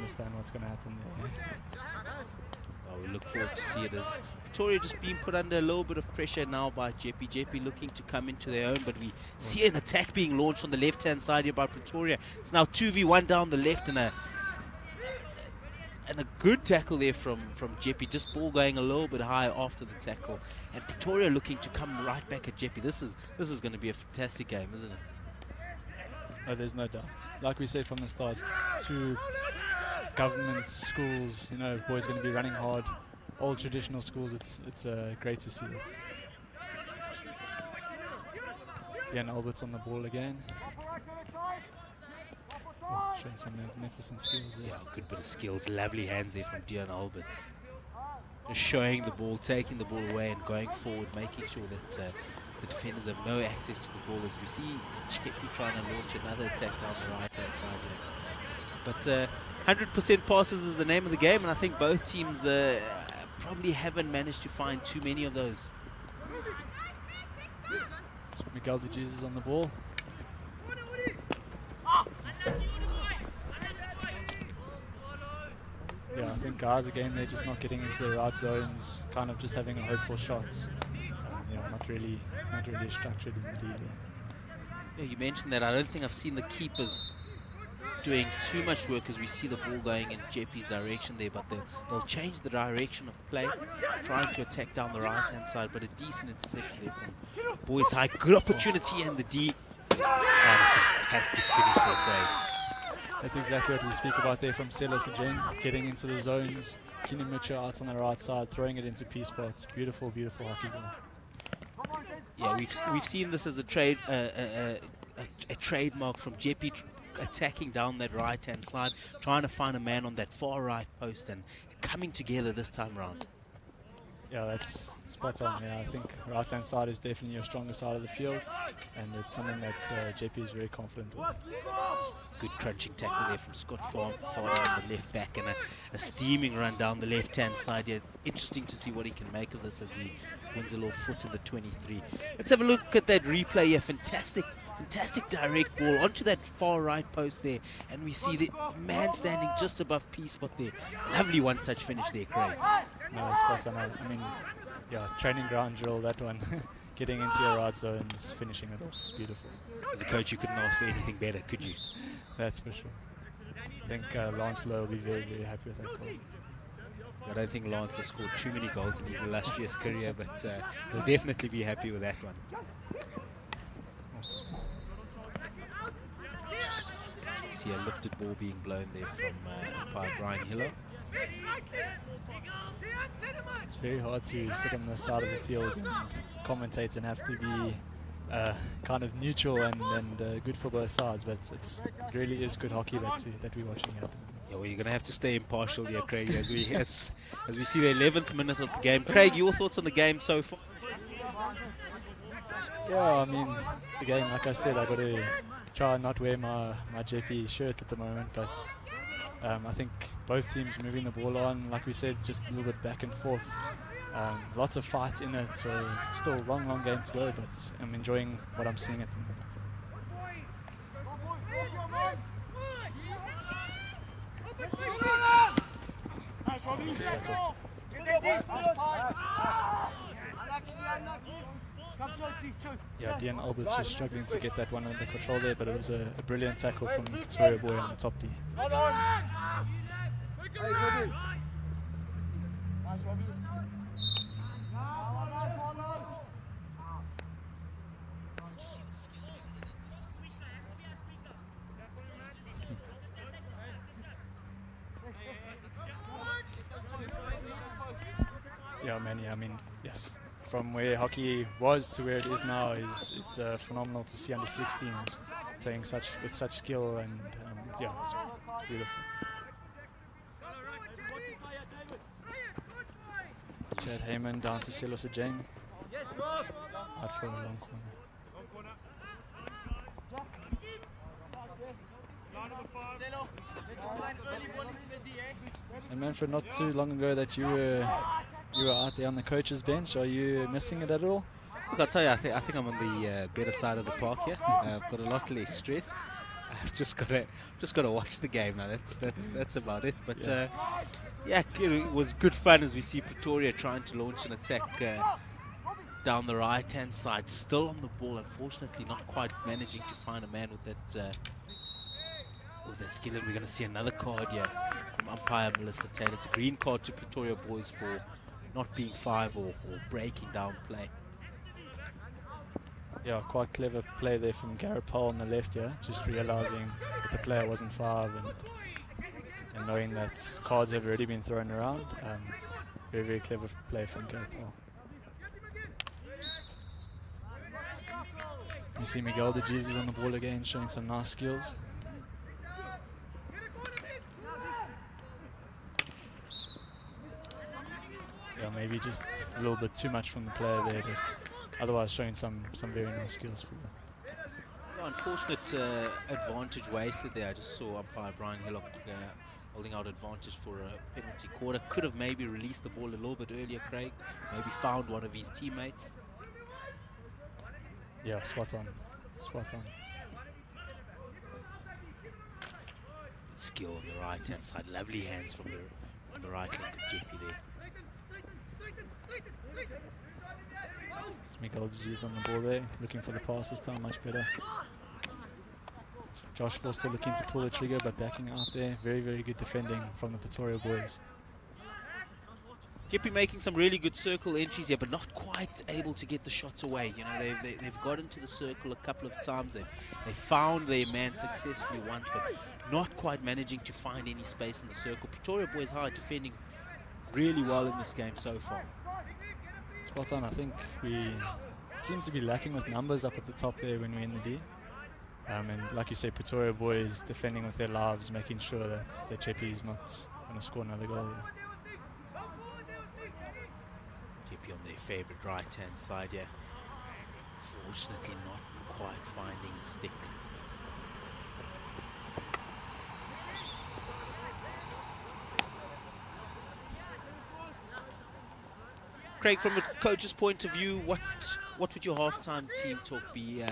understand what's going to happen there. Well, we look forward to see it as Pretoria just being put under a little bit of pressure now by Jeppe. Jeppe looking to come into their own, but we see an attack being launched on the left-hand side here by Pretoria. It's now 2v1 down the left, and a good tackle there from Jeppe. Just ball going a little bit high after the tackle, and Pretoria looking to come right back at Jeppe. This is going to be a fantastic game, isn't it? Oh, there's no doubt. Like we said from the start, it's two government schools, you know, boys going to be running hard. Old traditional schools, it's great to see it. Again, Albert's on the ball again. Oh, showing some magnificent skills there. Yeah, good bit of skills. Lovely hands there from Dion Alberts. Just showing the ball, taking the ball away and going forward, making sure that the defenders have no access to the ball, as we see Jeppe trying to launch another attack down the right-hand side here. But 100% passes is the name of the game, and I think both teams probably haven't managed to find too many of those. It's Miguel de Jesus on the ball. Yeah, I think guys again, they're just not getting into the right zones, kind of just having a hopeful shots. Yeah, not really structured in the lead. Yeah, you mentioned that. I don't think I've seen the keepers doing too much work as we see the ball going in Jeppe's direction there, but they'll change the direction of play, trying to attack down the right-hand side, but a decent interception there from Boys High. Good opportunity, and the D. Oh, a fantastic finish there, Craig. That's exactly what we speak about there from Selo Sajeng, getting into the zones, Kinimucha out on the right side, throwing it into P spots. Beautiful, beautiful hockey goal. Yeah, we've seen this as a trademark from Jeppe, attacking down that right-hand side, trying to find a man on that far right post and coming together this time round. Yeah, that's spot on. Yeah, I think right-hand side is definitely your stronger side of the field, and it's something that Jeppe is very confident with. Good crunching tackle there from Scott Farnham on the left back, and a steaming run down the left-hand side here. Interesting to see what he can make of this as he wins a little foot in the 23. Let's have a look at that replay here. Fantastic direct ball onto that far right post there, and we see the man standing just above P spot there. Lovely one-touch finish there, Craig. No, spot on. I mean, yeah, training ground drill, that one. Getting into your right zones, finishing it off. Beautiful. As a coach, you couldn't ask for anything better, could you? That's for sure. I think Lance Lowe will be very, very happy with that goal. I don't think Lance has scored too many goals in his illustrious career, but he'll definitely be happy with that one. See a lifted ball being blown there from umpire Brian Hiller. It's very hard to sit on the side of the field and commentate and have to be kind of neutral and good for both sides, but it really is good hockey that we're watching at. Yeah, well, you're going to have to stay impartial here, Craig, as we see the 11th minute of the game. Craig, your thoughts on the game so far? Yeah, I mean, the game, like I said, I've got to try and not wear my Jeppe shirt at the moment, but I think both teams moving the ball on, like we said, just a little bit back and forth. Lots of fights in it, so still long game to go, but I'm enjoying what I'm seeing at the moment. Good tackle. Yeah, Dion Albert's just struggling to get that one under control there, but it was a brilliant tackle from the Pretoria boy on the top D. Yeah, Manny, I mean, yes. From where hockey was to where it is now, it's phenomenal to see under 16s playing with such skill, and yeah, it's beautiful. Chad Heyman down to Selo Sajeng. Out for a long corner. And Manfred, not too long ago that you were out there on the coach's bench. Are you missing it at all? Look, I'll tell you, I think I'm on the better side of the park here. I've got a lot less stress. just gotta watch the game now. That's about it. But yeah, it was good fun as we see Pretoria trying to launch an attack down the right-hand side, still on the ball. Unfortunately, not quite managing to find a man with that skill. And we're going to see another card here from umpire Melissa Taylor. It's a green card to Pretoria boys for not being 5 or breaking down play. Yeah, quite clever play there from Garrett Powell on the left, yeah. Just realizing that the player wasn't 5 and knowing that cards have already been thrown around. Very, very clever play from Garrett Powell. You see Miguel de Jesus on the ball again, showing some nice skills. Yeah, maybe just a little bit too much from the player there, but otherwise showing some very nice skills for them. Yeah, unfortunate advantage wasted there. I just saw umpire Brian Hillock holding out advantage for a penalty quarter. Could have maybe released the ball a little bit earlier, Craig. Maybe found one of his teammates. Yeah, spot on. Spot on. Skill on the right-hand side. Lovely hands from the right link of Jeppe there. It's Miguel de Jesus on the ball there, looking for the pass this time, much better. Josh Forster looking to pull the trigger, but backing out there. Very, very good defending from the Pretoria boys. Jeppe making some really good circle entries here, but not quite able to get the shots away. You know, they've got into the circle a couple of times. They found their man successfully once, but not quite managing to find any space in the circle. Pretoria boys are defending really well in this game so far. Spot on. I think we seem to be lacking with numbers up at the top there when we're in the D. And like you say, Pretoria boys defending with their lives, making sure that Jeppe is not going to score another goal. Jeppe on their favourite right-hand side here. Fortunately not quite finding a stick. Craig, from a coach's point of view, what would your halftime team talk be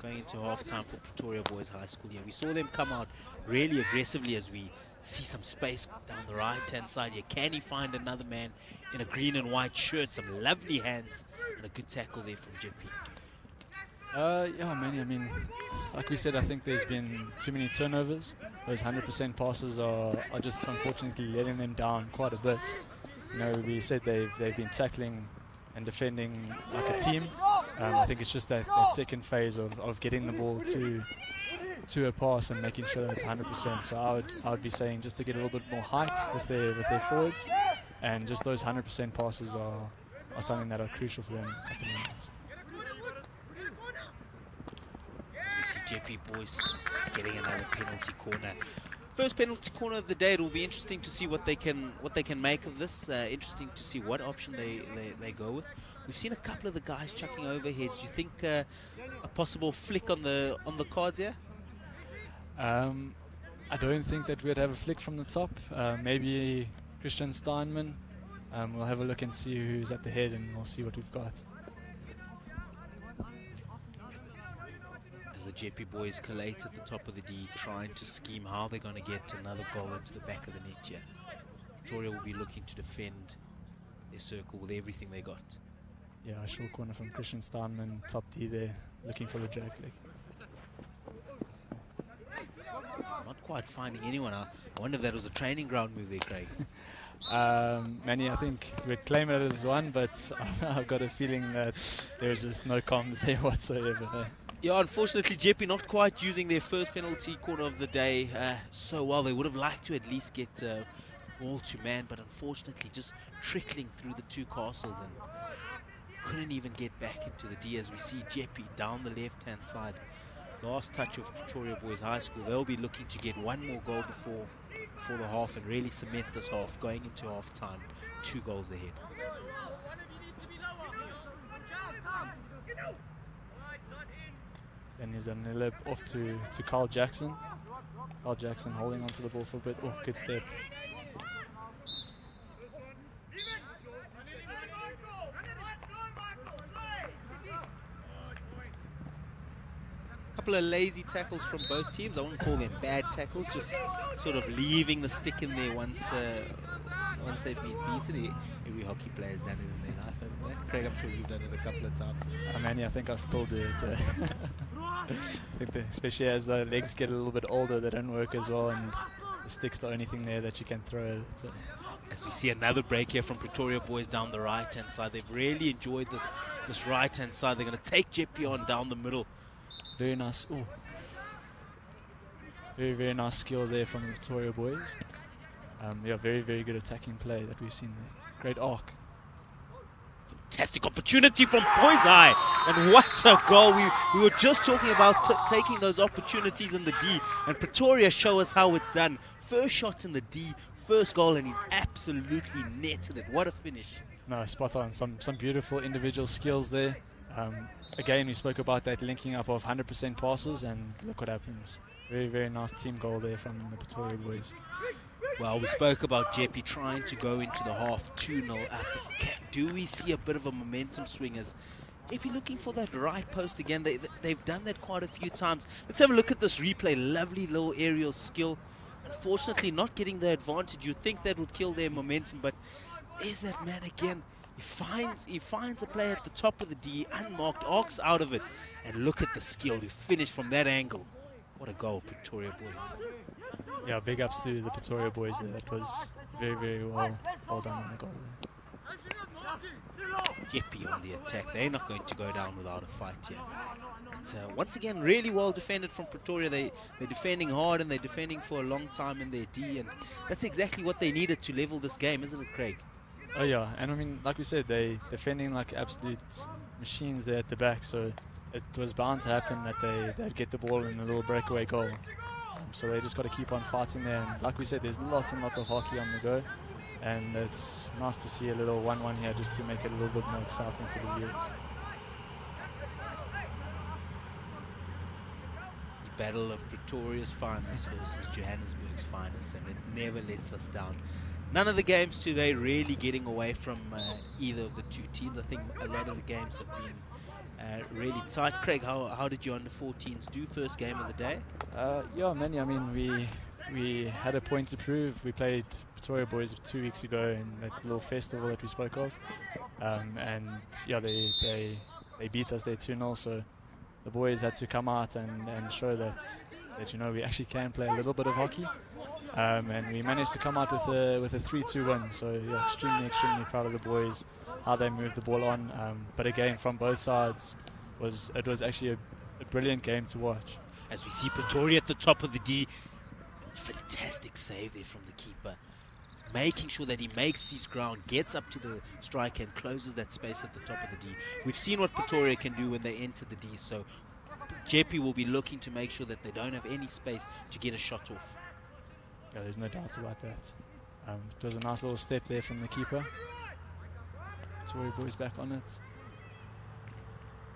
going into halftime for Pretoria Boys High School here? We saw them come out really aggressively as we see some space down the right-hand side here. Can he find another man in a green and white shirt? Some lovely hands and a good tackle there from Jeppe. Yeah, Manny, I mean, like we said, I think there's been too many turnovers. Those 100% passes are just unfortunately letting them down quite a bit. You know, we said they've been tackling and defending like a team. I think it's just that second phase of getting the ball to a pass and making sure that it's 100%. So I would be saying just to get a little bit more height with their forwards, and just those 100% passes are something that are crucial for them at the moment. As we see Jeppe boys getting another penalty corner. First penalty corner of the day. It will be interesting to see what they can make of this. Interesting to see what option they go with. We've seen a couple of the guys chucking overheads. Do you think a possible flick on the cards here? I don't think that we'd have a flick from the top. Maybe Christian Steinman. We'll have a look and see who's at the head, and we'll see what we've got. The Jeppe boys collate at the top of the D, trying to scheme how they're going to get another goal into the back of the net here. Pretoria will be looking to defend their circle with everything they got. Yeah, a short corner from Christian Steinman, top D there, looking for the drag leg. Not quite finding anyone. I wonder if that was a training ground move there, Craig. Manny, I think we'd claim it as one, but I've got a feeling that there's just no comms there whatsoever. Yeah, unfortunately, Jeppe not quite using their first penalty corner of the day so well. They would have liked to at least get ball to man, but unfortunately just trickling through the two castles and couldn't even get back into the D. As we see Jeppe down the left-hand side. Last touch of Pretoria Boys High School. They'll be looking to get one more goal before the half and really cement this half going into half-time. 2 goals ahead. Then he's an elip off to Carl Jackson. Carl Jackson holding onto the ball for a bit. Oh, good step. couple of lazy tackles from both teams. I wouldn't call them bad tackles, just sort of leaving the stick in there once they've been beaten. Every hockey player has done it in their life, haven't they? Craig, I'm sure you've done it a couple of times. Manny, I think I still do it. I think especially as the legs get a little bit older, they don't work as well, and the stick's the only thing there that you can throw. As we see another break here from Pretoria boys down the right-hand side. They've really enjoyed this right-hand side. They're going to take Jeppe on down the middle. Very nice. Ooh. Very, very nice skill there from the Pretoria boys. Yeah, very, very good attacking play that we've seen there. Great arc. Fantastic opportunity from Boyzai, and what a goal. We were just talking about taking those opportunities in the D, and Pretoria show us how it's done. First shot in the D, first goal, and he's absolutely netted it. What a finish. No, spot on. Some beautiful individual skills there. Again, we spoke about that linking up of 100% passes, and look what happens. Very, very nice team goal there from the Pretoria boys. Well, we spoke about Jeppe trying to go into the half 2-0 up. Do we see a bit of a momentum swing as Jeppe looking for that right post again? They've done that quite a few times. Let's have a look at this replay. Lovely little aerial skill. Unfortunately, not getting the advantage. You'd think that would kill their momentum, but there's that man again. He finds a play at the top of the D, unmarked, arcs out of it, and look at the skill to finish from that angle. What a goal, Pretoria boys. Yeah, big ups to the Pretoria boys there. That was very, very well done on the goal there. Jeppe on the attack. They're not going to go down without a fight here. But once again, really well defended from Pretoria. They're defending hard, and they're defending for a long time in their D, and that's exactly what they needed to level this game, isn't it, Craig? Oh yeah, and I mean, like we said, they defending like absolute machines there at the back, so it was bound to happen that they'd get the ball in a little breakaway goal. So they just got to keep on fighting there, and like we said, there's lots and lots of hockey on the go, and it's nice to see a little 1-1 here just to make it a little bit more exciting for the viewers. The battle of Pretoria's finest versus Johannesburg's finest, and it never lets us down. None of the games today really getting away from either of the two teams. I think a lot of the games have been really tight. Craig, how did your under-14s do first game of the day? Yeah, Manny, I mean, we had a point to prove. We played Pretoria boys 2 weeks ago in that little festival that we spoke of, and yeah, they beat us there 2-0. So the boys had to come out and show that you know, we actually can play a little bit of hockey. And we managed to come out with a 3-2 win. So yeah, extremely proud of the boys, how they moved the ball on. But again, from both sides, it was actually a brilliant game to watch. As we see Pretoria at the top of the D, fantastic save there from the keeper, making sure that he makes his ground, gets up to the striker and closes that space at the top of the D. We've seen what Pretoria can do when they enter the D, so Jeppe will be looking to make sure that they don't have any space to get a shot off. Yeah, there's no doubts about that. It was a nice little step there from the keeper. Pretoria boys back on it.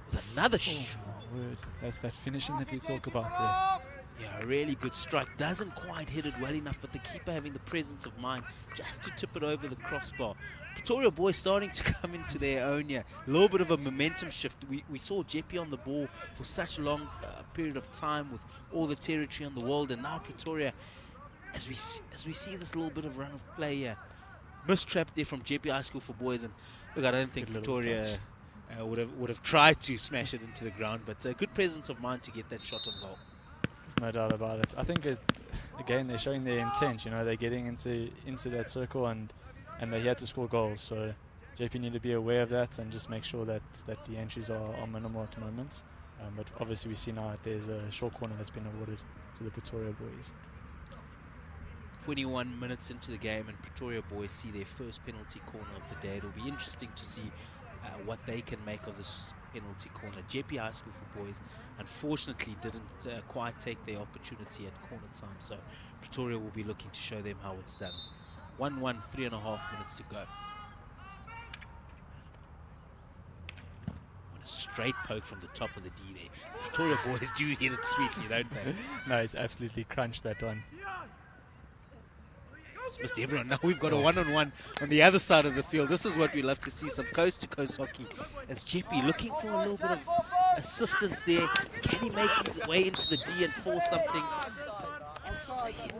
With another shot. Oh, word. That's that finishing that we talk about there. Yeah, a really good strike. Doesn't quite hit it well enough, but the keeper having the presence of mind just to tip it over the crossbar. Pretoria boys starting to come into their own here. A little bit of a momentum shift. We saw Jeppe on the ball for such a long period of time with all the territory on the world, and now Pretoria, as we see this little bit of run of play here, mistrapped there from Jeppe High School for boys, and look, I don't think Pretoria would have tried to smash it into the ground, but a good presence of mind to get that shot on goal. There's no doubt about it. I think again, they're showing their intent. You know, they're getting into that circle, and they're here to score goals. So Jeppe need to be aware of that and just make sure that the entries are minimal at the moment. But obviously we see now that there's a short corner that's been awarded to the Pretoria boys. 21 minutes into the game, and Pretoria boys see their first penalty corner of the day. It'll be interesting to see what they can make of this penalty corner. Jeppe High School for boys unfortunately didn't quite take their opportunity at corner time, so Pretoria will be looking to show them how it's done. 1-1, 3.5 minutes to go. What a straight poke from the top of the D there. Pretoria boys do hit it sweetly, don't they? No, it's absolutely crunched, that one. Missed everyone. Now we've got a one-on-one on the other side of the field. This is what we love to see, some coast-to-coast hockey. As Jeppe looking for a little bit of assistance there. Can he make his way into the D and force something?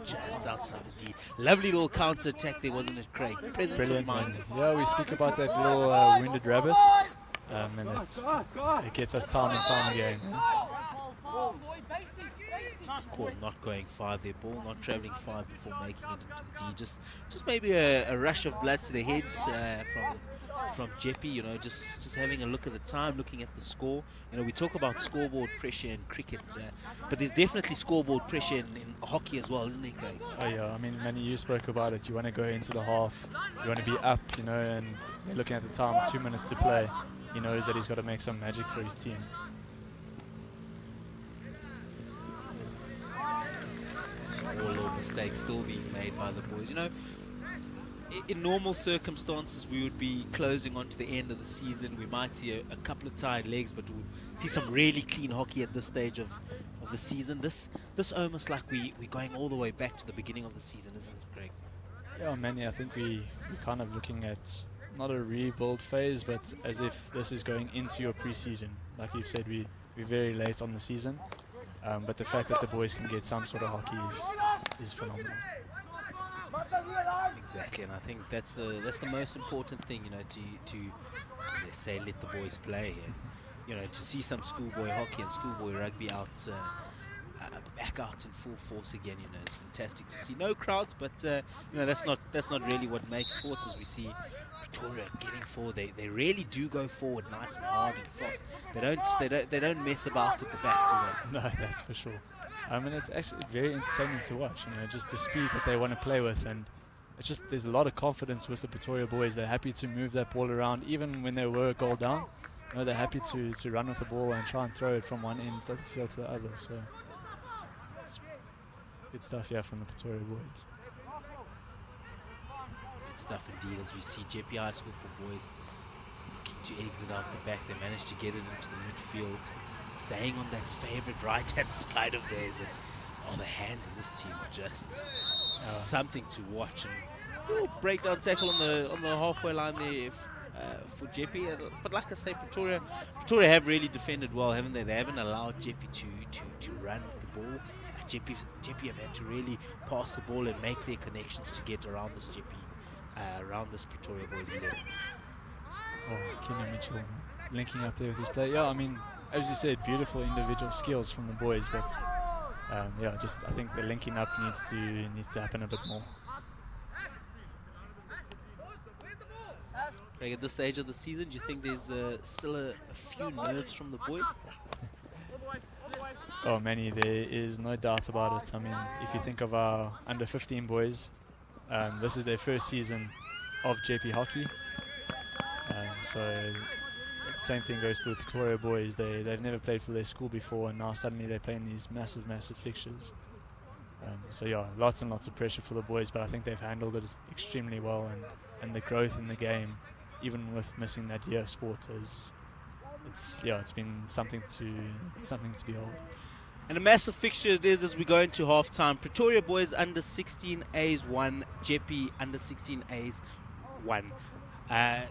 Just outside the D. Lovely little counter attack there, wasn't it, Craig? Presence Brilliant, of mind. man. Yeah, we speak about that little wounded rabbit, and it gets us time and time again. Call not going far there, ball not travelling far before making it into the D. Just maybe a rush of blood to the head from Jeppe, you know, just having a look at the time, looking at the score. You know, we talk about scoreboard pressure in cricket, but there's definitely scoreboard pressure in hockey as well, isn't there, Craig? Oh yeah, I mean, Manny, you spoke about it. You want to go into the half, you want to be up, you know, and looking at the time, 2 minutes to play. He knows that he's got to make some magic for his team. Small little mistakes still being made by the boys. You know, in normal circumstances, we would be closing on to the end of the season. We might see a couple of tired legs, but we'll see some really clean hockey at this stage of the season. This almost like we're going all the way back to the beginning of the season, isn't it, Greg? Yeah, Manny, I think we're kind of looking at not a rebuild phase, but as if this is going into your pre-season. Like you've said, we're very late on the season, but the fact that the boys can get some sort of hockey is phenomenal. Exactly, and I think that's the most important thing, you know, to as they say, let the boys play, and you know, to see some schoolboy hockey and schoolboy rugby out back out in full force again, you know, it's fantastic to see. No crowds, but you know, that's not really what makes sports. As we see Pretoria getting forward, they really do go forward nice and hard and fast. They don't mess about at the back, do they? No, that's for sure. I mean, it's actually very entertaining to watch, you know, just the speed that they want to play with, and it's just, there's a lot of confidence with the Pretoria boys. They're happy to move that ball around, even when they were a goal down. You know, they're happy to run with the ball and try and throw it from one end of the field to the other. So it's good stuff, yeah, from the Pretoria boys. Good stuff indeed, as we see Jeppe High School for boys looking to exit out the back. They managed to get it into the midfield, staying on that favourite right-hand side of theirs. And the hands in this team are just something to watch. And breakdown tackle on the halfway line there for Jeppe. But like I say, Pretoria have really defended well, haven't they? They haven't allowed Jeppe to run with the ball. Jeppe have had to really pass the ball and make their connections to get around this around this Pretoria boys 11. Oh, Kenny Mitchell linking up there with his play. Yeah, I mean, as you said, beautiful individual skills from the boys, but yeah, just I think the linking up needs to happen a bit more. Craig, at this stage of the season, do you think there's still a few nerves from the boys? Oh, Manny, there is no doubt about it. I mean, if you think of our under 15 boys, this is their first season of JP hockey. So the same thing goes to the Pretoria boys. They've never played for their school before, and now suddenly they're playing these massive fixtures. So yeah, lots and lots of pressure for the boys, but I think they've handled it extremely well, and the growth in the game, even with missing that year of sport, it's been something to behold. And a massive fixture it is as we go into half-time. Pretoria boys under 16As 1, Jeppe under 16As 1.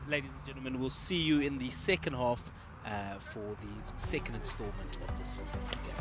Ladies and gentlemen, we'll see you in the second half for the second installment of this fantastic game.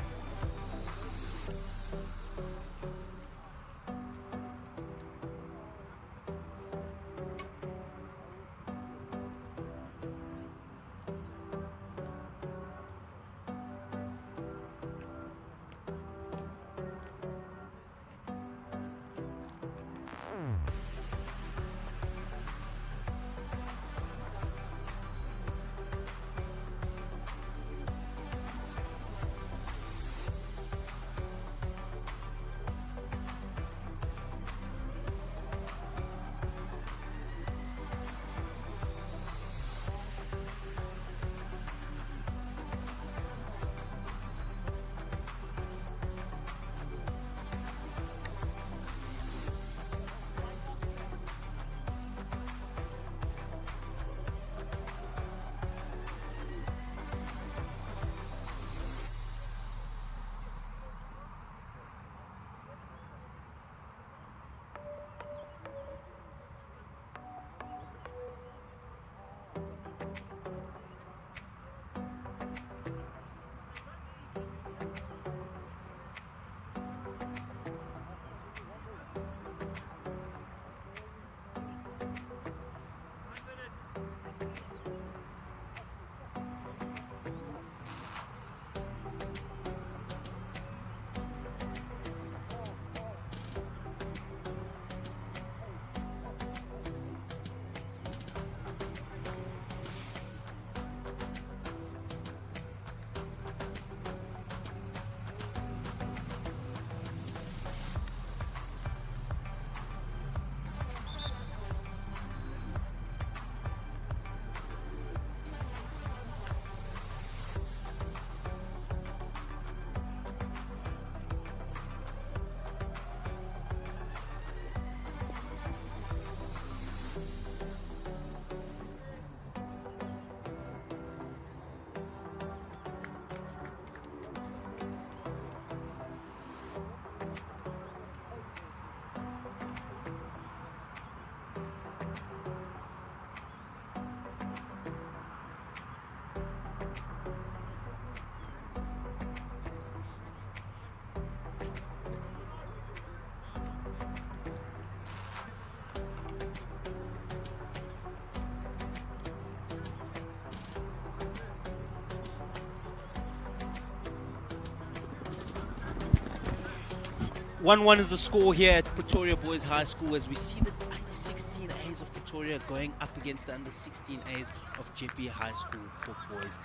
1-1 is the score here at Pretoria Boys High School as we see the under-16As of Pretoria going up against the under-16As of Jeppe High School for boys.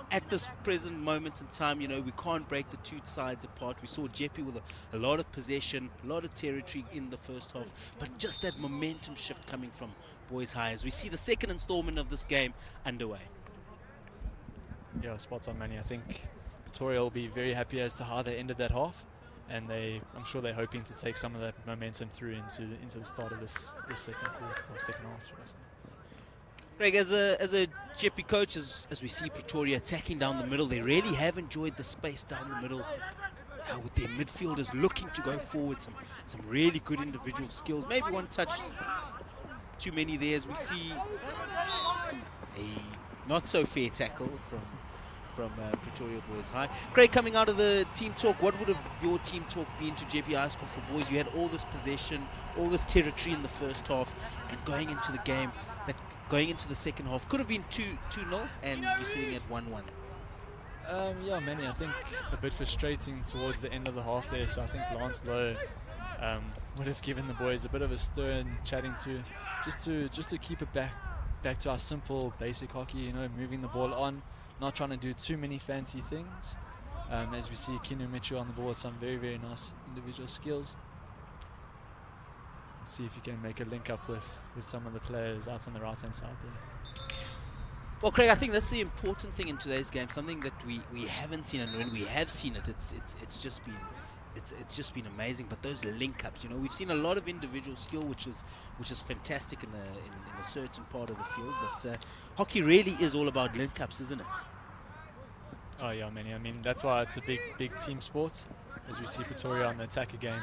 At this present moment in time, you know, we can't break the two sides apart. We saw Jeppe with a lot of possession, a lot of territory in the first half, but just that momentum shift coming from Boys High as we see the second installment of this game underway. Yeah, spots on, Manny. I think Pretoria will be very happy as to how they ended that half, and I'm sure they're hoping to take some of that momentum through into the start of this second quarter, or second half, should I say. Greg, as a Jeppe coach, as we see Pretoria attacking down the middle, they really have enjoyed the space down the middle with their midfielders looking to go forward. Some really good individual skills. Maybe one touch too many there as we see a not so fair tackle from Pretoria Boys High. Craig, coming out of the team talk, what would have your team talk been to Jeppe High School for boys? You had all this possession, all this territory in the first half, and going into the game, going into the second half, could have been 2-0, and you're sitting at 1-1. Yeah, Manny, I think a bit frustrating towards the end of the half there, so I think Lance Lowe would have given the boys a bit of a stir and chatting to just to keep it back to our simple basic hockey, you know, moving the ball on, not trying to do too many fancy things. As we see Kinu Mitchell on the ball with some very, very nice individual skills. Let's see if you can make a link up with some of the players out on the right hand side there. Well, Craig, I think that's the important thing in today's game, something that we haven't seen, and when we have seen it, it's just been amazing. But those link ups, you know, we've seen a lot of individual skill, which is fantastic in a certain part of the field. But hockey really is all about link ups, isn't it? Oh yeah, Manny. I mean, that's why it's a big team sport, as we see Pretoria on the attack again.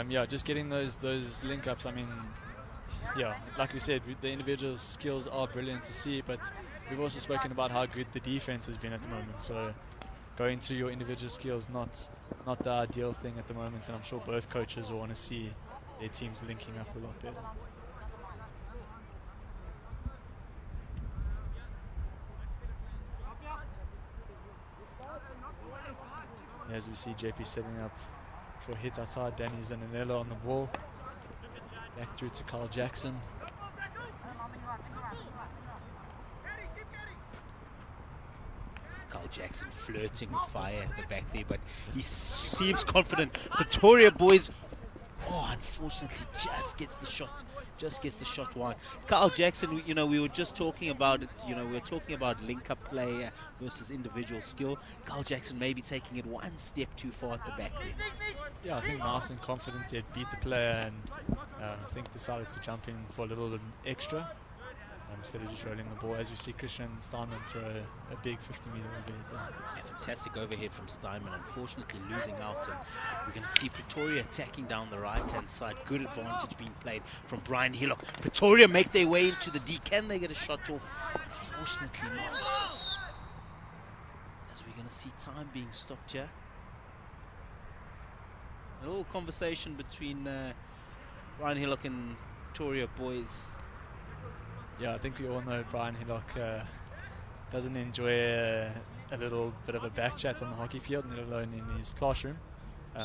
Yeah, just getting those link ups. I mean, yeah, like we said, the individual skills are brilliant to see, but we've also spoken about how good the defense has been at the moment. So going to your individual skills, not the ideal thing at the moment, and I'm sure both coaches will want to see their teams linking up a lot better. As we see Jeppe setting up for hit outside, Danny Zananello on the ball. Back through to Carl Jackson. Carl Jackson flirting with fire at the back there, but he seems confident. Pretoria boys, unfortunately, just gets the shot wide. Carl Jackson, you know, we were just talking about it. You know, we were talking about link-up play versus individual skill. Carl Jackson maybe taking it one step too far at the back there. Yeah, I think nice and confident. He had beat the player and I think decided to jump in for a little bit extra instead of just rolling the ball. As we see Christian Steinman throw a big 50-meter overhead. A fantastic overhead from Steinman, unfortunately losing out, and we're going to see Pretoria attacking down the right-hand side. Good advantage being played from Brian Hillock. Pretoria make their way into the D. Can they get a shot off? Unfortunately not. As we're going to see time being stopped here. A little conversation between Brian Hillock and Pretoria boys. Yeah, I think we all know Brian Hillock doesn't enjoy a little bit of a back chat on the hockey field, let alone in his classroom.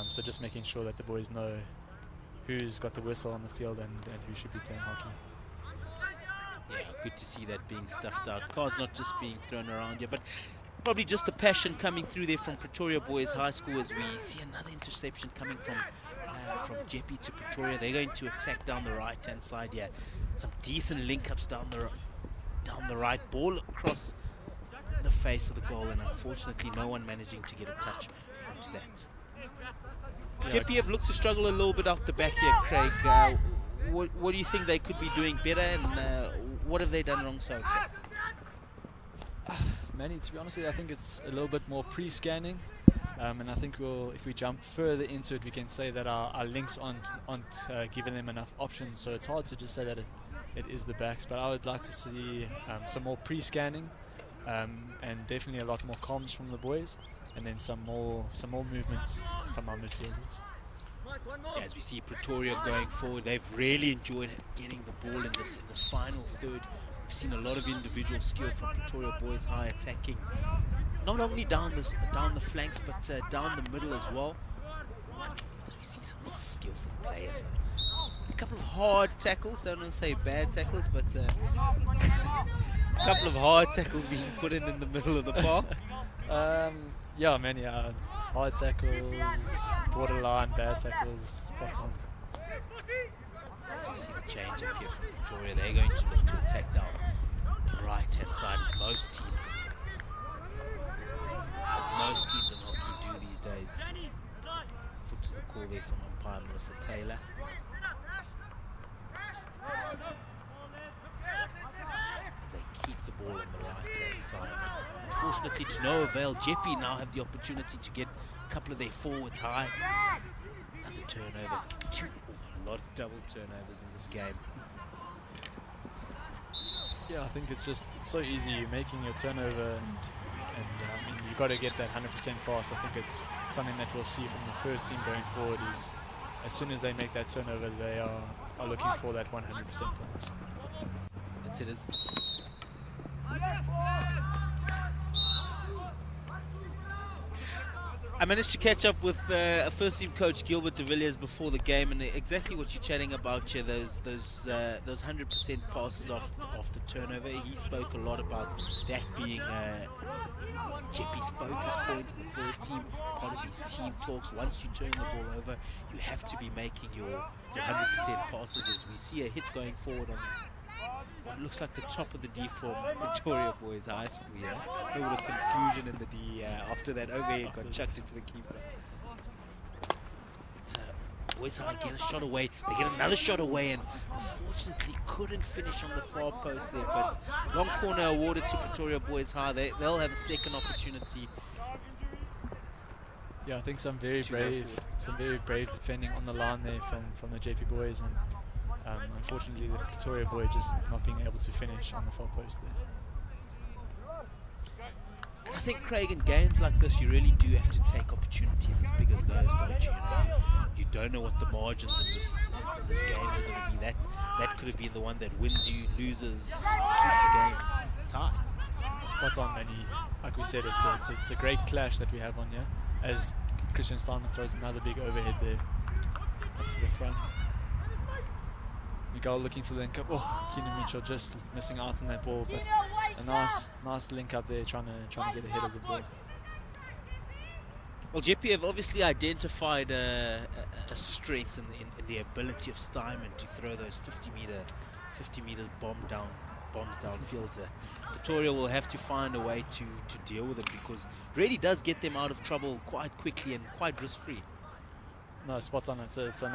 So just making sure that the boys know who's got the whistle on the field and who should be playing hockey. Yeah, good to see that being stuffed out. Cards not just being thrown around here, but probably just the passion coming through there from Pretoria Boys High School as we see another interception coming from Jeppe to Pretoria. They're going to attack down the right-hand side here. Some decent link-ups down the right. Ball across the face of the goal, and unfortunately no one managing to get a touch onto that. Yeah, Jeppe have looked to struggle a little bit off the back here, Craig. What do you think they could be doing better, and what have they done wrong so far? Manny, to be honest with you, I think it's a little bit more pre-scanning. And I think if we jump further into it, we can say that our links aren't giving them enough options. So it's hard to just say that it is the backs. But I would like to see some more pre-scanning and definitely a lot more comms from the boys, and then some more movements from our midfielders. Yeah, as we see Pretoria going forward, they've really enjoyed getting the ball in this final third. We've seen a lot of individual skill from Pretoria Boys High attacking not only down the flanks, but down the middle as well. As we see some skillful players. A couple of hard tackles, don't want to say bad tackles, but a couple of hard tackles being put in the middle of the park. Yeah, many hard tackles, borderline bad tackles, spot on. So you see the change up here from Pretoria. They're going to look to attack down the right-hand side, as most teams in hockey do these days. Foot to the call there from umpire Melissa Taylor. As they keep the ball on the right-hand side. Unfortunately, to no avail. Jeppe now have the opportunity to get a couple of their forwards high. Another turnover. A lot of double turnovers in this game. Yeah, I think it's so easy. You're making your turnover, and I mean, you've got to get that 100% pass. I think it's something that we'll see from the first team going forward. Is as soon as they make that turnover, they are looking for that 100% pass. That's it. I managed to catch up with first team coach Gilbert de Villiers before the game, and exactly what you're chatting about here, those 100% passes after turnover. He spoke a lot about that being Jeppe's focus point in the first team, part of his team talks. Once you turn the ball over, you have to be making your 100% passes, as we see a hit going forward on what looks like the top of the D from Pretoria Boys High School here. A little bit of confusion in the D after that overhead got chucked into the keeper. Boys High get a shot away, they get another shot away, and unfortunately couldn't finish on the far post there, but long corner awarded to Pretoria Boys High. They'll have a second opportunity. Yeah, I think some very brave defending on the line there from the JP boys, and unfortunately the Pretoria boy just not being able to finish on the far post there. I think, Craig, in games like this, you really do have to take opportunities as big as those, don't you? You don't know what the margins in this game are going to be. That could have been the one that wins you, loses, keeps the game tight. Spot on, Manny. Like we said, it's a great clash that we have on here, as Christian Steinman throws another big overhead there onto the front. Miguel looking for the link up. Oh, Keenan Mitchell just missing out on that ball, but a nice link up there, trying to get ahead of the ball. Well, Jeppe have obviously identified a strength in the ability of Steinman to throw those 50-meter bombs downfield. Pretoria will have to find a way to deal with it, because it really does get them out of trouble quite quickly and quite risk-free. No, spot on. It's a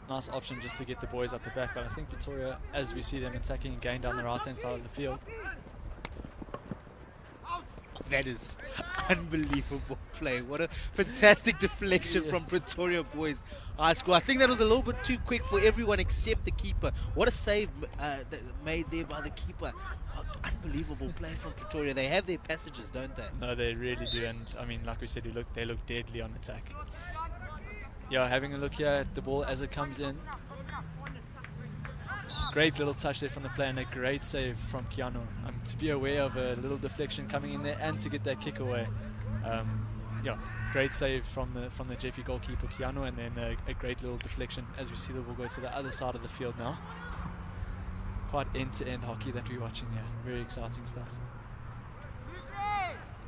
nice option just to get the boys at the back, but I think Pretoria, as we see them attacking and going down the right-hand side of the field. That is unbelievable play. What a fantastic deflection from Pretoria Boys High School. I think that was a little bit too quick for everyone except the keeper. What a save made there by the keeper. Unbelievable play from Pretoria. They have their passages, don't they? No, they really do. And I mean, like we said, they look deadly on attack. Yeah, having a look here at the ball as it comes in. Great little touch there from the player, and a great save from Keanu. To be aware of a little deflection coming in there and to get that kick away. Yeah, great save from the JP goalkeeper Keanu, and then a great little deflection as we see the ball go to the other side of the field now. Quite end-to-end hockey that we're watching here. Very exciting stuff.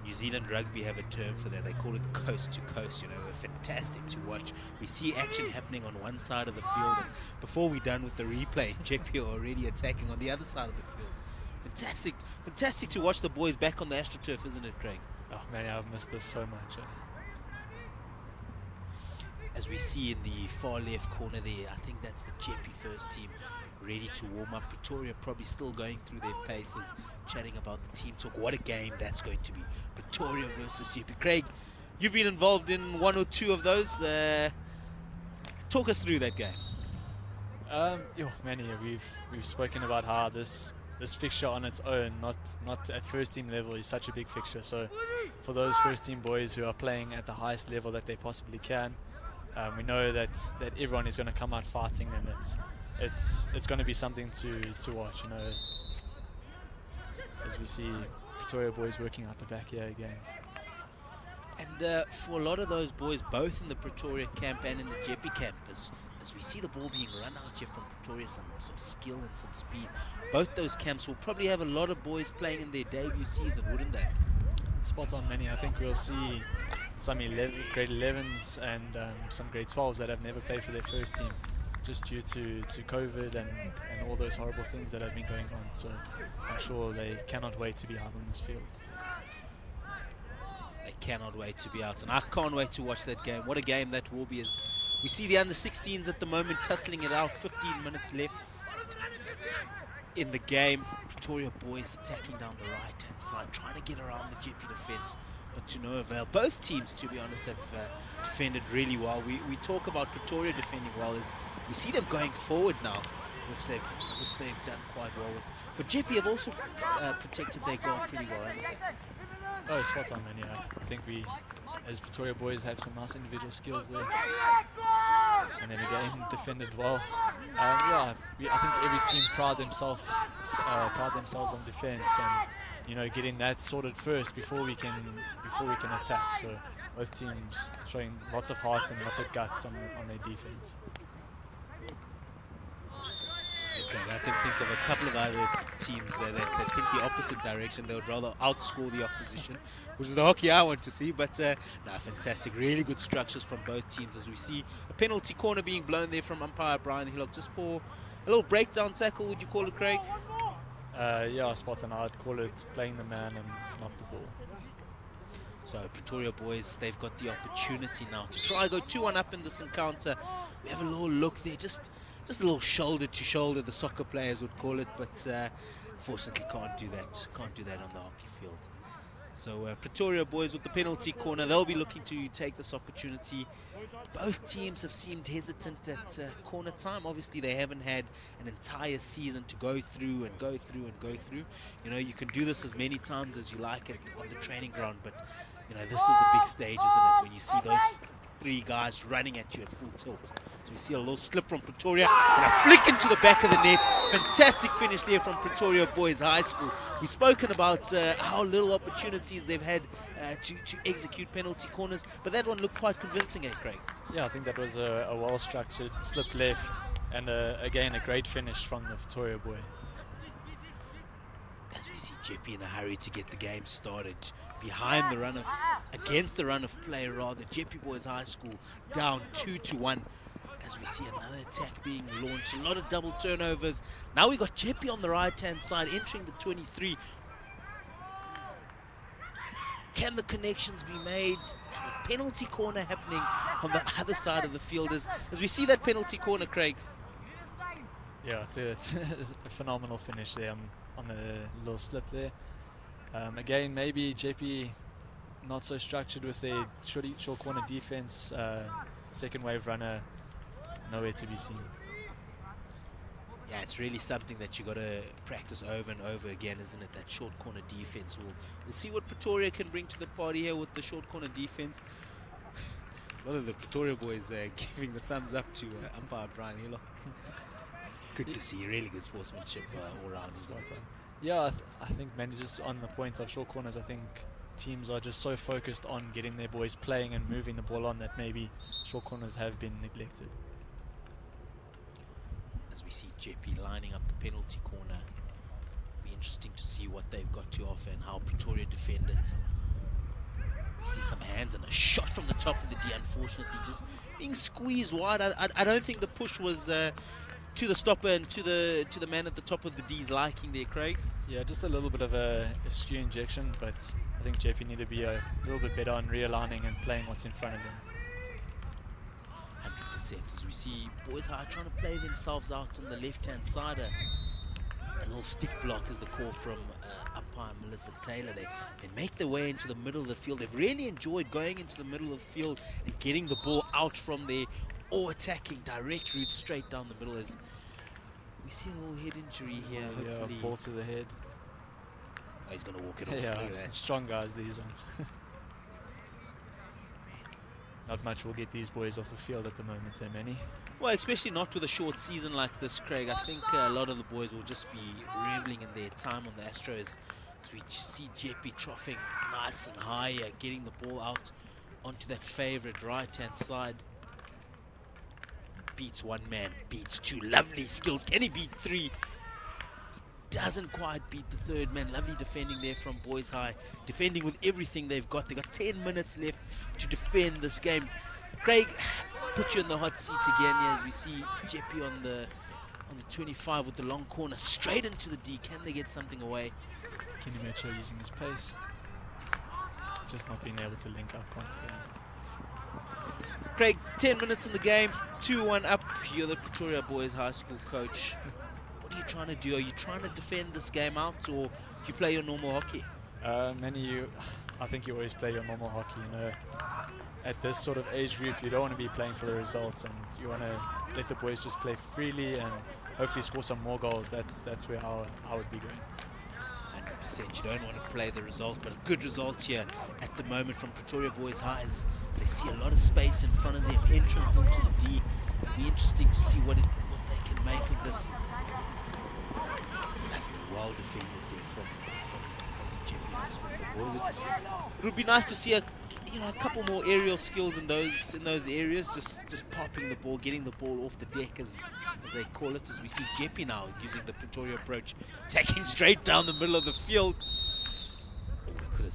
New Zealand Rugby have a term for that. They call it coast to coast. Fantastic to watch. We see action happening on one side of the field, and before we're done with the replay, Jeppe are already attacking on the other side of the field. Fantastic to watch the boys back on the AstroTurf, isn't it, Craig? Oh man, I've missed this so much. As we see in the far left corner there, I think that's the Jeppe first team ready to warm up. Pretoria probably still going through their paces, chatting about the team talk. What a game that's going to be. Pretoria versus Jeppe. Craig, you've been involved in one or two of those. Talk us through that game. Manny, we've spoken about how this fixture on its own, not at first team level, is such a big fixture. So for those first team boys who are playing at the highest level that they possibly can, we know that everyone is going to come out fighting, and it's going to be something to watch. As we see Pretoria boys working out the back here again. And for a lot of those boys, both in the Pretoria camp and in the Jeppe camp, as we see the ball being run out here from Pretoria, some skill and some speed, both those camps will probably have a lot of boys playing in their debut season, wouldn't they? Spot on, Manny. I think we'll see some grade 11s and some grade 12s that have never played for their first team, just due to COVID and all those horrible things that have been going on. So I'm sure they cannot wait to be out on this field. They cannot wait to be out, and I can't wait to watch that game. What a game that will be, as we see the under-16s at the moment tussling it out. 15 minutes left in the game. Pretoria boys attacking down the right-hand side, trying to get around the Jeppe defense, but to no avail. Both teams, to be honest, have defended really well. We talk about Pretoria defending well, as we see them going forward now, which they've done quite well with. But Jeppe have also protected their goal pretty well, haven't they? Oh, spot on, man. Yeah, I think we, as Pretoria boys, have some nice individual skills there, and then again defended well. I think every team pride themselves on defense, and getting that sorted first before we can attack. So both teams showing lots of heart and lots of guts on their defense. Okay, I can think of a couple of other teams there that think the opposite direction. They would rather outscore the opposition, which is the hockey I want to see. But no, fantastic, really good structures from both teams, as we see a penalty corner being blown there from umpire Brian Hillock, just for a little breakdown tackle, would you call it, Craig? Yeah, spot on. I'd call it playing the man and not the ball. So Pretoria boys, they've got the opportunity now to try go 2-1 up in this encounter. We have a little look there, just a little shoulder to shoulder, the soccer players would call it, but fortunately can't do that on the hockey field. So Pretoria boys with the penalty corner, they'll be looking to take this opportunity. Both teams have seemed hesitant at corner time. Obviously they haven't had an entire season to go through and go through and go through. You can do this as many times as you like on the training ground, but this is the big stage, isn't it, when you see those three guys running at you at full tilt. So we see a little slip from Pretoria and a flick into the back of the net. Fantastic finish there from Pretoria Boys High School. We've spoken about how little opportunities they've had to execute penalty corners, but that one looked quite convincing, Craig? Yeah, I think that was a well-structured slip left, and again a great finish from the Pretoria boy. As we see Jeppe in a hurry to get the game started, behind the run of, against the run of play rather, Jeppe Boys High School down 2-1. As we see another attack being launched, a lot of double turnovers. Now we got Jeppe on the right-hand side entering the 23. Can the connections be made? And a penalty corner happening on the other side of the field as we see that penalty corner, Craig. Yeah, it's a phenomenal finish there on the little slip there. Again, maybe Jeppe not so structured with their short corner defense. Second wave runner, nowhere to be seen. Yeah, it's really something that you got to practice over and over again, isn't it? That short corner defense. We'll see what Pretoria can bring to the party here with the short corner defense. A lot of the Pretoria boys giving the thumbs up to umpire Brian Hillock. Good to see, really good sportsmanship all around. Yeah, I think, man, just on the points of short corners, I think teams are just so focused on getting their boys playing and moving the ball on that maybe short corners have been neglected. As we see Jeppe lining up the penalty corner, be interesting to see what they've got to offer and how Pretoria defend it. We see some hands and a shot from the top of the D, unfortunately just being squeezed wide. I don't think the push was to the stopper and to the man at the top of the D's liking there, Craig. Yeah, just a little bit of a skew injection, but I think Jeppe need to be a little bit better on realigning and playing what's in front of them. 100%, as we see Boys High trying to play themselves out on the left-hand side. A little stick block is the call from umpire Melissa Taylor. They make their way into the middle of the field. They've really enjoyed going into the middle of the field and getting the ball out from there, or attacking direct route straight down the middle. As we see a little head injury here. Hopefully, ball to the head. Oh, he's going to walk it off. Yeah, it's strong guys, these ones. Not much will get these boys off the field at the moment, so many. Well, especially not with a short season like this, Craig. I think a lot of the boys will just be reveling in their time on the Astros. As we see Jeppe troughing nice and high, getting the ball out onto that favorite right-hand side. Beats one man, beats two. Lovely skills. Can he beat three? Doesn't quite beat the third man. Lovely defending there from Boys High. Defending with everything they've got. They've got 10 minutes left to defend this game. Craig, put you in the hot seat again here as we see Jeppe on the 25 with the long corner. Straight into the D. Can they get something away? Kenny Mitchell using his pace. Just not being able to link up once again. Craig, 10 minutes in the game, 2-1 up. You're the Pretoria Boys High School coach. What are you trying to do? Are you trying to defend this game out, or do you play your normal hockey? I think you always play your normal hockey. You know, at this sort of age group, you don't want to be playing for the results, and you want to let the boys just play freely and hopefully score some more goals. That's where I would be going. 100%. You don't want to play the result, but a good result here at the moment from Pretoria Boys High as they see a lot of space in front of them. Entrance into the D. It'll be interesting to see what they can make of this. Well defended there from the Jeppe High School football. It would be nice to see a couple more aerial skills in those areas. Just popping the ball, getting the ball off the deck as they call it. As we see Jeppe now using the Pretoria approach, taking straight down the middle of the field. Oh, we could have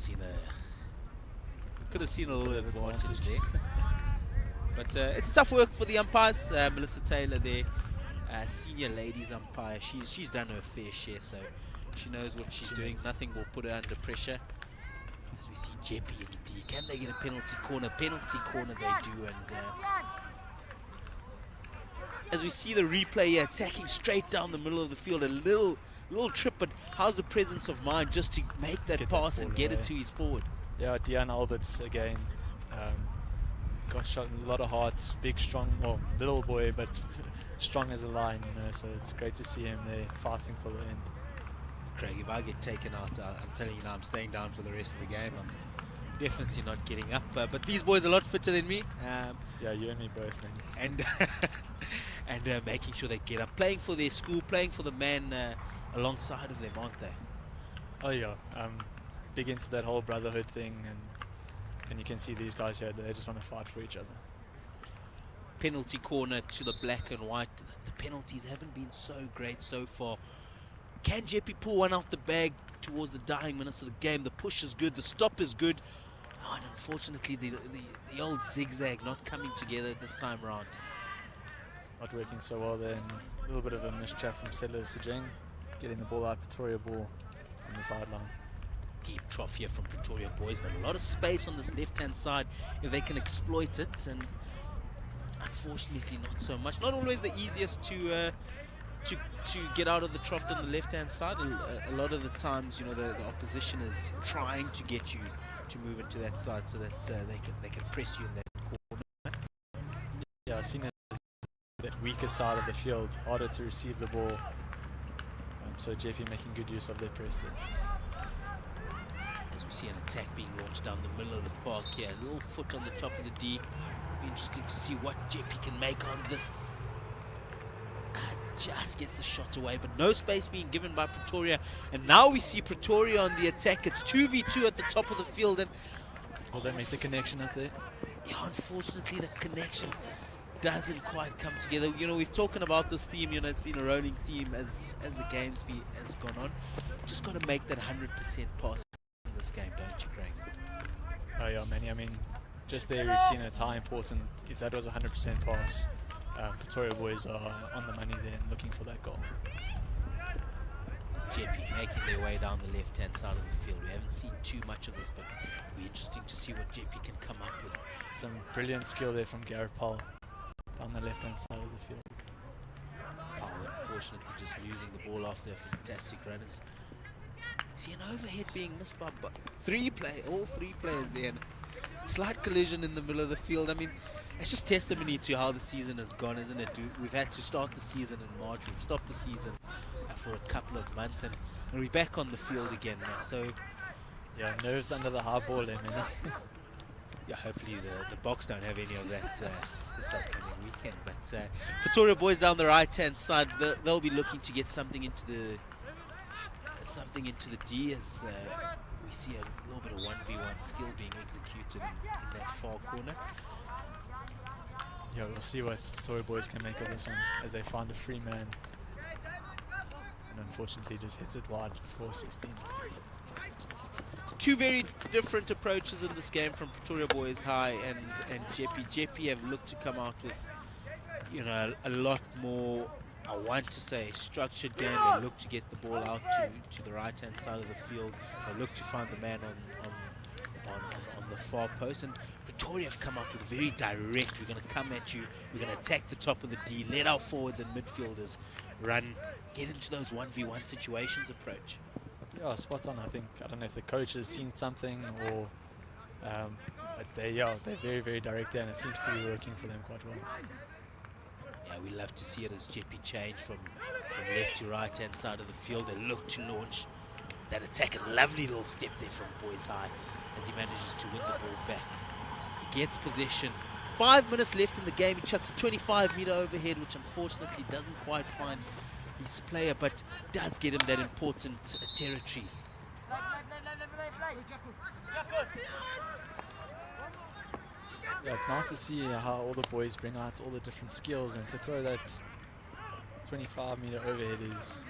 seen a little advantage there. But it's tough work for the umpires. Melissa Taylor there. Senior ladies umpire, she's done her fair share, so she knows what she's doing. Nothing will put her under pressure. As we see Jeppe in the D, can they get a penalty corner? Penalty corner they do, and as we see the replay here, attacking straight down the middle of the field, a little trip, but how's the presence of mind just to make that pass and get it to his forward? Yeah, Dejan Alberts again. Got shot in a lot of hearts, big, strong, well, little boy, but strong as a lion, you know, so it's great to see him there fighting till the end. Craig, if I get taken out, I'm telling you now, I'm staying down for the rest of the game. I'm definitely not getting up, but these boys are a lot fitter than me. Yeah, you and me both, man. And making sure they get up, playing for their school, playing for the man alongside of them, aren't they? Oh yeah, big into that whole brotherhood thing, and you can see these guys here, they just want to fight for each other. Penalty corner to the black and white. The penalties haven't been so great so far. Can Jeppe pull one out the bag towards the dying minutes of the game? The push is good, the stop is good. Oh, and unfortunately the old zigzag not coming together this time around. Not working so well there, and a little bit of a mischap from Sedler Sejeng, getting the ball out, Pretoria ball on the sideline. Deep trough here from Pretoria Boys, but a lot of space on this left-hand side if they can exploit it, and unfortunately not so much. Not always the easiest to get out of the trough on the left-hand side. A lot of the times, you know, the opposition is trying to get you to move into that side so that they can press you in that corner. Yeah, I've seen it as that weaker side of the field, harder to receive the ball. So Jeppe making good use of their press there. As we see an attack being launched down the middle of the park here, a little foot on the top of the D. Be interesting to see what Jeppe can make out of this. Just gets the shot away, but no space being given by Pretoria. And now we see Pretoria on the attack. It's 2v2 at the top of the field, and will they make the connection up there? Yeah, unfortunately the connection doesn't quite come together. You know, we've talking about this theme, you know, it's been a rolling theme as the games has gone on. Just got to make that 100% pass in this game, don't you, Craig? Oh yeah, Manny, I mean, just there we've seen it, how important, if that was 100% pass, Pretoria Boys are on the money there and looking for that goal. Jeppe making their way down the left-hand side of the field. We haven't seen too much of this, but it'll be interesting to see what Jeppe can come up with. Some brilliant skill there from Garrett Powell down the left-hand side of the field. Powell, unfortunately, just losing the ball after a fantastic run. See an overhead being missed by all three players there. And slight collision in the middle of the field. I mean, it's just testimony to how the season has gone, isn't it? We've had to start the season in March. We've stopped the season for a couple of months, and we're back on the field again now. So, yeah, nerves under the hard ball, then. Yeah, hopefully the Boks don't have any of that this upcoming weekend. But Pretoria Boys down the right-hand side, they'll be looking to get something into the D as we see a little bit of 1v1 skill being executed in that far corner. Yeah, we'll see what Pretoria boys can make of this one as they find a free man. And unfortunately just hits it wide for 16. Two very different approaches in this game from Pretoria Boys High and Jeppe. Jeppe have looked to come out with, you know, a lot more, I want to say, structured game. They look to get the ball out to the right-hand side of the field. They look to find the man on the far post. And Pretoria have come out with very direct, we're going to come at you, we're going to attack the top of the D, let our forwards and midfielders run, get into those 1v1 situations approach. Yeah, spot on. I don't know if the coach has seen something or, but they're very, very direct there, and it seems to be working for them quite well. Yeah, we love to see it as Jeppe change from left to right hand side of the field. They look to launch that attack. A lovely little step there from Boys High as he manages to win the ball back. He gets possession. 5 minutes left in the game. He chucks a 25-meter overhead, which unfortunately doesn't quite find his player, but does get him that important territory. Yeah, it's nice to see how all the boys bring out all the different skills, and to throw that 25-meter overhead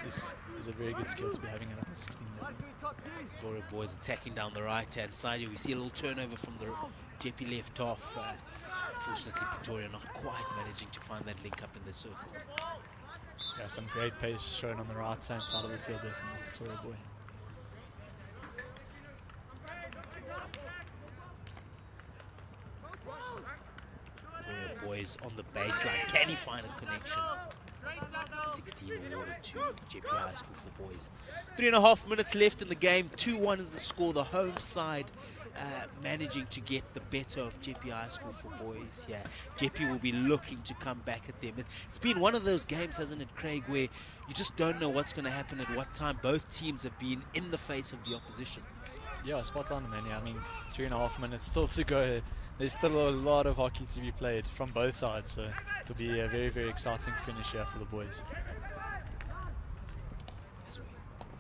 is a very good skill to be having it on the 16 level. Pretoria boys attacking down the right-hand side here. We see a little turnover from the Jeppe left off. Unfortunately, Pretoria not quite managing to find that link up in the circle. Yeah, some great pace shown on the right-hand side of the field there from the Pretoria boy. Pretoria boys on the baseline. Can he find a connection? 16 awarded to Jeppe High School for boys. 3.5 minutes left in the game. 2-1 is the score. The home side managing to get the better of Jeppe High School for boys. Yeah, Jeppe will be looking to come back at them. It's been one of those games, hasn't it, Craig, where you just don't know what's going to happen at what time. Both teams have been in the face of the opposition. Yeah, spot on, man. Yeah, I mean, 3.5 minutes still to go. There's still a lot of hockey to be played from both sides, so it'll be a very, very exciting finish here for the boys. As we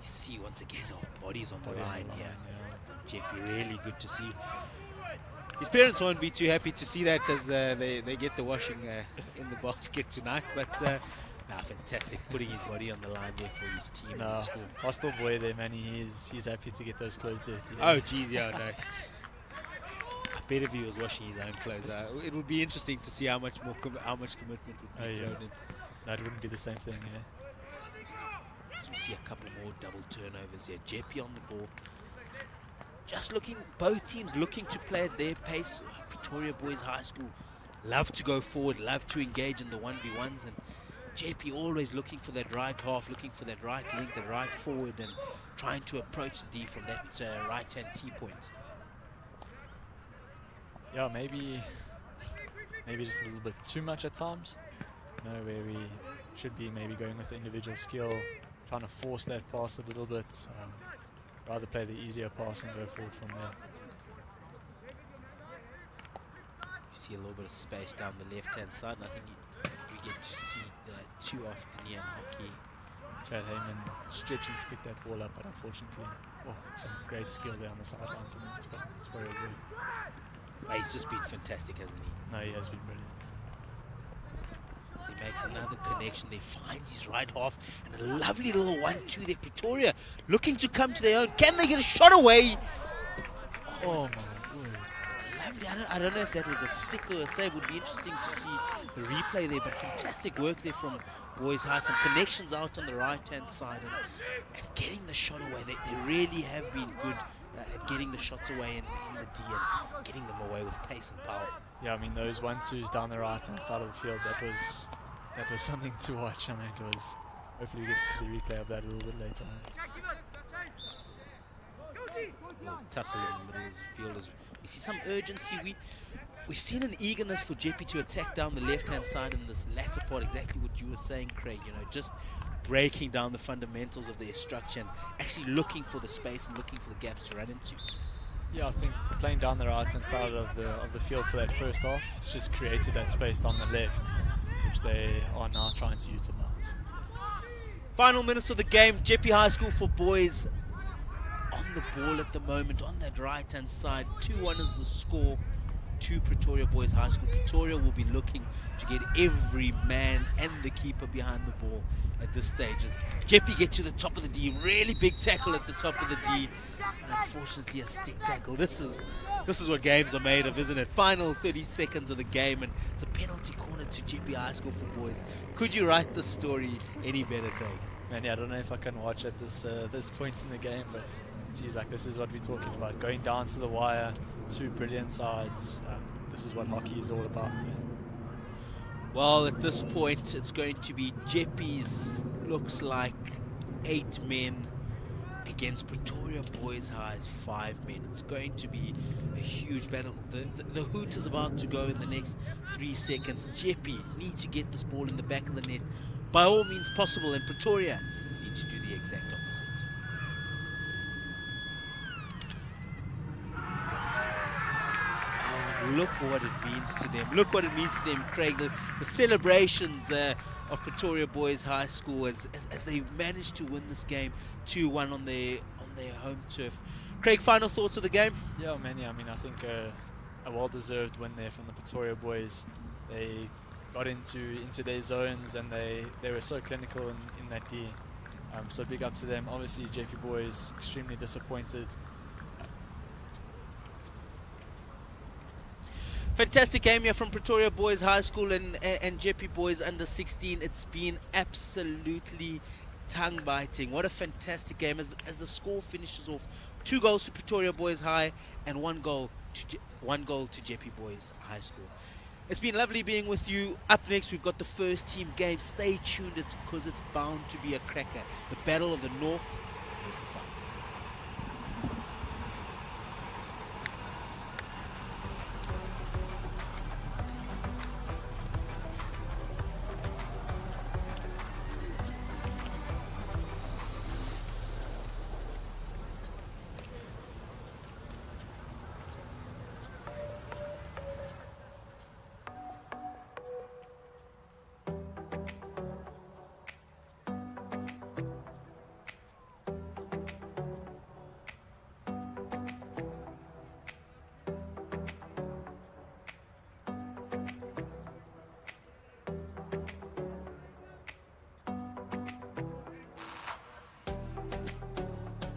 see once again our bodies on the line here. Jeppe, really good to see. His parents won't be too happy to see that as they get the washing in the basket tonight, but fantastic, putting his body on the line there for his team in the school. Hostile boy there, man. He's happy to get those clothes dirty. Oh, geez, yeah, nice. I bet if he was washing his own clothes, it would be interesting to see how much commitment would be thrown in. No, it wouldn't be the same thing, yeah. So we see a couple more double turnovers here. Jeppe on the ball. Just both teams looking to play at their pace. Pretoria Boys High School love to go forward, love to engage in the 1v1s, and Jeppe always looking for that right half, looking for that right link, the right forward, and trying to approach the D from that right-hand T-point. Yeah, maybe just a little bit too much at times. Where we should be maybe going with the individual skill, trying to force that pass a little bit. Rather play the easier pass and go forward from there. You see a little bit of space down the left-hand side, and I think we get to see too often here in hockey. Chad Heyman stretching to pick that ball up, but unfortunately, some great skill there on the sideline from him. It's very good. He's just been fantastic, hasn't he? No, he has been brilliant. As he makes another connection, they finds his right half, and a lovely little 1-2 there. Pretoria looking to come to their own. Can they get a shot away? Oh my word. Lovely. I don't know if that was a stick or a save. Would be interesting to see the replay there, but fantastic work there from Boys High. Some connections out on the right-hand side and getting the shot away. They really have been good at getting the shots away in the D and getting them away with pace and power. Yeah, I mean, those 1-2s down the right-hand side of the field, that was something to watch. I mean, it was. Hopefully we get to see the replay of that a little bit later on. Tussle in the middle of the field as we see some urgency. We've seen an eagerness for Jeppe to attack down the left-hand side in this latter part, exactly what you were saying, Craig, just breaking down the fundamentals of their structure and actually looking for the space and looking for the gaps to run into. Yeah, I think playing down the right-hand side of the field for that first half, it's just created that space down the left, which they are now trying to utilize. Final minutes of the game, Jeppe High School for boys on the ball at the moment on that right-hand side. 2-1 is the score to Pretoria Boys High School. Pretoria will be looking to get every man and the keeper behind the ball at this stage as Jeppe gets to the top of the D. Really big tackle at the top of the D, and unfortunately a stick tackle. This is what games are made of, isn't it? Final 30 seconds of the game, and it's a penalty corner to Jeppe High School for boys. Could you write the story any better, Craig? Man, yeah, I don't know if I can watch at this point in the game, but geez, like this is what we're talking about. Going down to the wire, two brilliant sides. This is what hockey is all about. Well, at this point, it's going to be Jeppe's, looks like 8 men against Pretoria Boys High's 5 men. It's going to be a huge battle. The hoot is about to go in the next 3 seconds. Jeppe need to get this ball in the back of the net by all means possible, and Pretoria need to do the exact opposite. Oh, and look what it means to them. Look what it means to them, Craig. The celebrations of Pretoria Boys High School as they managed to win this game 2-1 on their home turf. Craig, final thoughts of the game? Yeah, man, yeah. I mean, I think a well-deserved win there from the Pretoria boys. They got into their zones, and they were so clinical in that D. So big up to them. Obviously, Jeppe boys extremely disappointed. Fantastic game here from Pretoria Boys High School and Jeppe Boys under 16. It's been absolutely tongue-biting. What a fantastic game as the score finishes off. 2 goals to Pretoria Boys High and 1 goal to Jeppe Boys High School. It's been lovely being with you. Up next, we've got the first team game. Stay tuned, because it's bound to be a cracker. The Battle of the North versus the South.